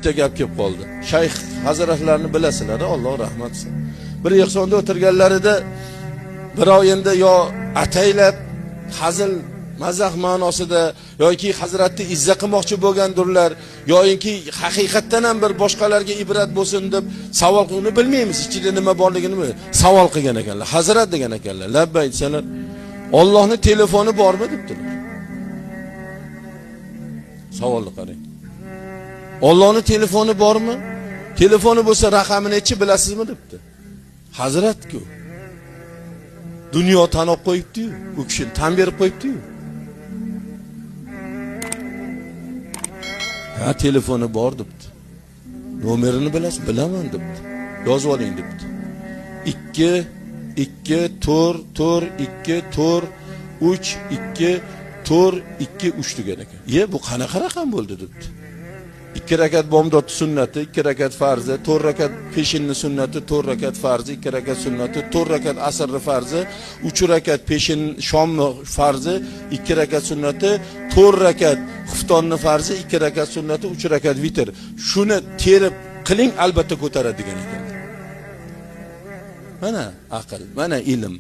bitta gap kelib qoldi. Shayx hazratlarini bilasizlar, Alloh rahmat qilsin. Bir yig'sonda o'tirganlarida birov endi yo ataylab hazil mazah ma'nosida yoki hazratni izza qilmoqchi bo'lgandirlar, yoki haqiqatdan ham bir boshqalarga ibrat bo'lsin deb savol qilishni bilmaymiz, ichida nima borligini savol qilgan ekanlar. Hazrat degan ekanlar. Labbay desalar, Allohning telefoni bormi debdilar. Savolni qarang. Allohning telefoni bormi? Telefoni bo'lsa raqamini nechi bilasizmi debdi. Hazrat-ku. Dunyo tanib qo'yibdi-yu, u kishini tan berib qo'yibdi-yu. Ha, telefoni bor debdi. Nomerini bilasiz? Bilaman debdi. Yozib oling debdi. 2 2 4 4 2 4 3 2 4 2 3 degan ekan. Bu qanaqa raqam bo'ldi debdi. 2 rakat bomdod sunnati, 2 rakat farzi, 4 rakat peshinni sunnati, 4 rakat farzi, 2 rakat sunnati, 4 rakat asrni farzi, 3 rakat peshin shomni farzi, 2 rakat sunnati, 4 rakat xuftonni farzi, 2 rakat sunnati, 3 rakat vitr. Shuni terib qiling, albatta ko'taradi degan ekan. Mana aql, mana ilm.